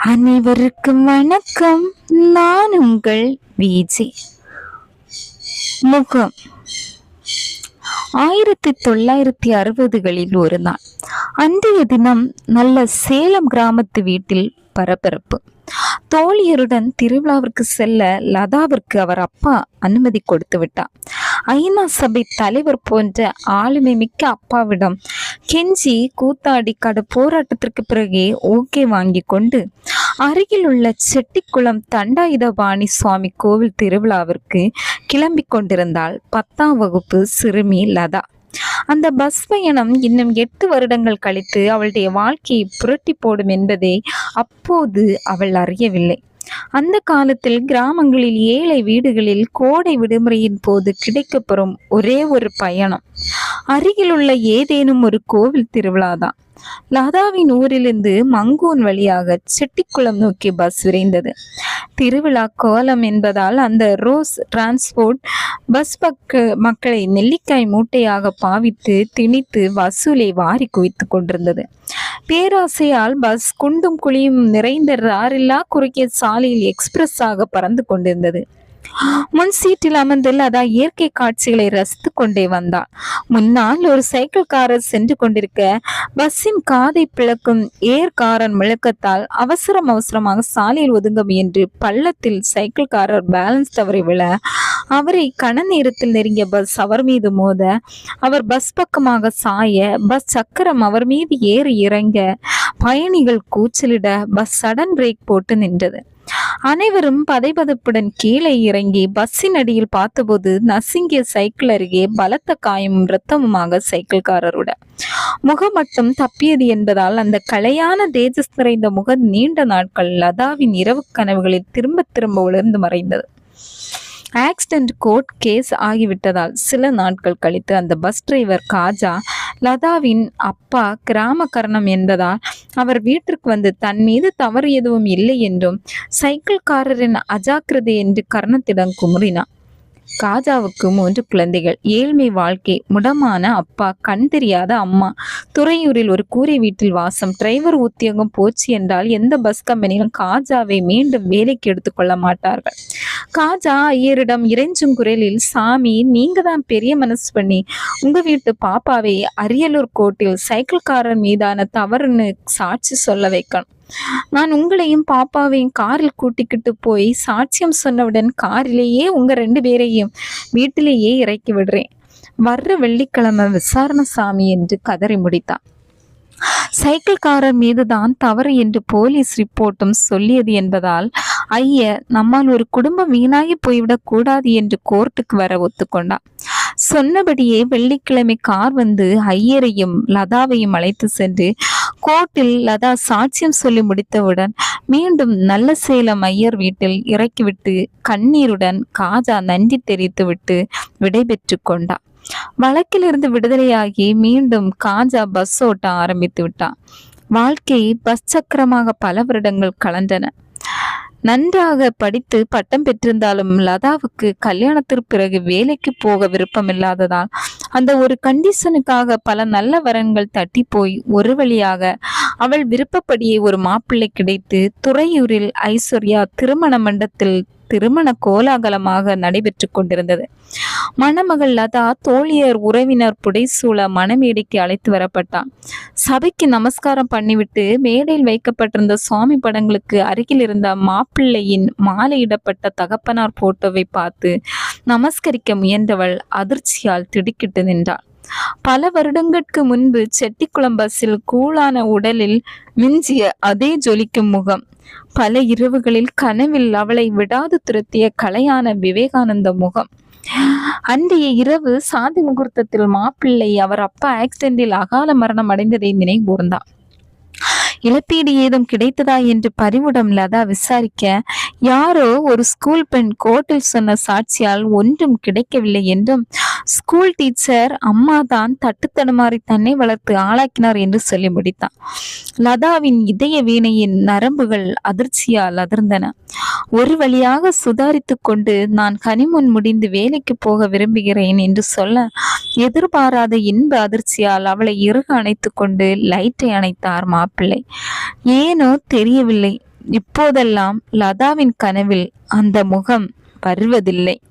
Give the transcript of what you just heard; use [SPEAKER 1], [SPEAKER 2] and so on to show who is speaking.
[SPEAKER 1] அனைவருக்கும் வணக்கம். நான் உங்கள் விஜி. முகம். 1960களில் ஒரு நாள். அன்றைய தினம் நல்ல சேலம் கிராமத்து வீட்டில் பரபரப்பு. தோழியருடன் திருவிழாவிற்கு செல்ல லதாவிற்கு அவர் அப்பா அனுமதி கொடுத்து விட்டார். ஐநா சபை தலைவர் போன்ற ஆளுமை மிக்க அப்பாவிடம் கெஞ்சி கூத்தாடி கடு போராட்டத்திற்கு பிறகே ஓகே வாங்கி கொண்டு அருகில் உள்ள செட்டிக்குளம் தண்டாயுதபாணி சுவாமி கோவில் திருவிழாவிற்கு கிளம்பி கொண்டிருந்தாள் 10ஆம் வகுப்பு சிறுமி லதா. அந்த பஸ் பயணம் இன்னும் 8 வருடங்கள் கழித்து அவளுடைய வாழ்க்கையை புரட்டி போடும் என்பதை அப்போது அவள் அறியவில்லை. அந்த காலத்தில் கிராமங்களில் ஏழை வீடுகளில் கோடை விடுமுறையின் போது கிடைக்கப்பெறும் ஒரே ஒரு பயணம் அருகிலுள்ள ஏதேனும் ஒரு கோவில் திருவிழாதான். லதாவின் ஊரிலிருந்து மங்கூன் வழியாக செட்டிக்குளம் நோக்கி பஸ் விரைந்தது. திருவிழா கோலம் என்பதால் அந்த ரோஸ் டிரான்ஸ்போர்ட் பஸ் மக்களை நெல்லிக்காய் மூட்டையாக பாவித்து திணித்து வசூலை வாரி குவித்து கொண்டிருந்தது. பேராசையால் பஸ் குண்டும் குழியும் நிறைந்த ராரில்லா குறுகிய சாலையில் எக்ஸ்பிரஸாக பறந்து கொண்டிருந்தது. முன் சீட்டில் அமர்ந்து லதா இயற்கை காட்சிகளை ரசித்து கொண்டே வந்தாள். முன்னால் ஒரு சைக்கிள்காரர் சென்று கொண்டிருக்க பஸ்ஸின் காதை பிளக்கும் ஏர்காரன் முழக்கத்தால் அவசரமாக சாலையில் ஒதுங்க முயன்று பள்ளத்தில் சைக்கிள்காரர் பேலன்ஸ் தவறி விழ அவரை கன நேரத்தில் நெருங்கிய பஸ் அவர் மீது மோத அவர் பஸ் பக்கமாக சாய பஸ் சக்கரம் அவர் மீது ஏறி இறங்க பயணிகள் கூச்சலிட பஸ் சடன் பிரேக் போட்டு நின்றது. அனைவரும் பதைபதப்புடன் கீழே இறங்கி பஸ்ஸின் அடியில் பார்த்தபோது நசுங்கிய சைக்கிள் அருகே பலத்த காயமும் இரத்தமுமாக சைக்கிள்காரருட முகம் மட்டும் தப்பியது என்பதால் அந்த கலையான தேஜஸ் நிறைந்த முகம் நீண்ட நாட்கள் லதாவின் இரவு கனவுகளில் திரும்ப திரும்ப உலர்ந்து மறைந்தது. ஆக்சிடென்ட் கோர்ட் கேஸ் ஆகிவிட்டதால் சில நாட்கள் கழித்து அந்த பஸ் டிரைவர் காஜா லதாவின் அப்பா கிராம கரணம் என்பதால் அவர் வீட்டிற்கு வந்து தன் மீது தவறு எதுவும் இல்லை என்றும் சைக்கிள்காரரின் அஜாக்கிரதை என்று கர்ணத்திடம் குமுறினார். காஜாவுக்கு 3 குழந்தைகள், ஏழ்மை வாழ்க்கை, முடமான அப்பா, கண் தெரியாத அம்மா, துறையூரில் ஒரு கூரை வீட்டில் வாசம். டிரைவர் உத்தியோகம் போச்சு என்றால் எந்த பஸ் கம்பெனியும் காஜாவை மீண்டும் வேலைக்கு எடுத்துக்கொள்ள மாட்டார்கள். காஜா ஐயரிடம் இறைஞ்சும் குரலில், சாமி, நீங்க தான் பெரிய மனசு பண்ணி உங்க வீட்டு பாப்பாவை அரியலூர் கோர்ட்டில் சைக்கிள்காரர் மீதான தவறுன்னு சாட்சி சொல்ல வைக்கணும். நான் உங்களையும் பாப்பாவையும் காரில் கூட்டிக்கிட்டு போய் சாட்சியம் சொன்னவுடன் காரிலேயே உங்க 2 பேரையும் வீட்டிலேயே இறக்கி விடுறேன். வர்ற வெள்ளிக்கிழமை விசாரணை சாமி என்று கதறி முடித்தார். சைக்கிள்காரர் மீதுதான் தவறு என்று போலீஸ் ரிப்போர்ட்டும் சொல்லியது என்பதால் ஐயர் நம்மால் ஒரு குடும்பம் வீணாகி போய்விடக் கூடாது என்று கோர்ட்டுக்கு வர ஒத்துக்கொண்டார். சொன்னபடியே வெள்ளிக்கிழமை கார் வந்து ஐயரையும் லதாவையும் அழைத்து சென்று கோர்ட்டில் லதா சாட்சியம் சொல்லி முடித்தவுடன் மீண்டும் நல்ல சேலம் ஐயர் வீட்டில் இறக்கிவிட்டு கண்ணீருடன் காஜா நன்றி தெரிவித்துவிட்டு விடைபெற்று கொண்டார். வழக்கிலிருந்து விடுதலையாகி மீண்டும் காஜா பஸ் ஓட்ட ஆரம்பித்து விட்டான். வாழ்க்கை பஸ் சக்கரமாக பல வருடங்கள் கலந்தன. நன்றாக படித்து பட்டம் பெற்றிருந்தாலும் லதாவுக்கு கல்யாணத்திற்கு பிறகு வேலைக்கு போக விருப்பமில்லாததால் அந்த ஒரு கண்டிஷனுக்காக பல நல்ல வரன்கள் தட்டி போய் ஒரு வழியாக அவள் விருப்பப்படியே ஒரு மாப்பிள்ளை கிடைத்து துறையூரில் ஐஸ்வர்யா திருமண மண்டபத்தில் திருமண கோலாகலமாக நடைபெற்று கொண்டிருந்தது. மணமகள் லதா தோழியர் உறவினர் புடைசூழ மணமேடைக்கு அழைத்து வரப்பட்டான். சபைக்கு நமஸ்காரம் பண்ணிவிட்டு மேடையில் வைக்கப்பட்டிருந்த சுவாமி படங்களுக்கு அருகில் இருந்த மாப்பிள்ளையின் மாலையிடப்பட்ட தகப்பனார் போட்டோவை பார்த்து நமஸ்கரிக்க முயன்றவள் அதிர்ச்சியால் திடுக்கிட்டு நின்றாள். பல வருடங்களுக்கு முன்பு செட்டிக்குளம் பஸ்ஸில் கூளான உடலில் மிஞ்சிய அதே ஜொலிக்கும் முகம், பல இரவுகளில் கனவில் அவளை விடாது துரத்திய கலையான விவேகானந்த முகம். அன்றைய இரவு சாந்தி முகூர்த்தத்தில் மாப்பிள்ளை அவர் அப்பா ஆக்சிடென்டில் அகால மரணம் அடைந்ததை நினைவுகூர்ந்தார். இழப்பீடு ஏதும் கிடைத்ததா என்று பறிவுடன் லதா விசாரிக்க யாரோ ஒரு ஸ்கூல் பெண் கோர்ட்டில் சொன்ன சாட்சியால் ஒன்றும் கிடைக்கவில்லை என்றும் ஸ்கூல் டீச்சர் அம்மா தான் தட்டுத்தடுமாறி தன்னை வளர்த்து ஆளாக்கினார் என்று சொல்லி முடித்தான். லதாவின் இதய வீணையின் நரம்புகள் அதிர்ச்சியால் அதிர்ந்தன. ஒரு வழியாக சுதாரித்து கொண்டு நான் கனிமுன் முடிந்து வேலைக்கு போக விரும்புகிறேன் என்று சொல்ல எதிர்பாராத இன்ப அதிர்ச்சியால் அவளை இறுக அணைத்து கொண்டு லைட்டை அணைத்தார் மாப்பிள்ளை. ஏனோ தெரியவில்லை, இப்போதெல்லாம் லதாவின் கனவில் அந்த முகம் வருவதில்லை.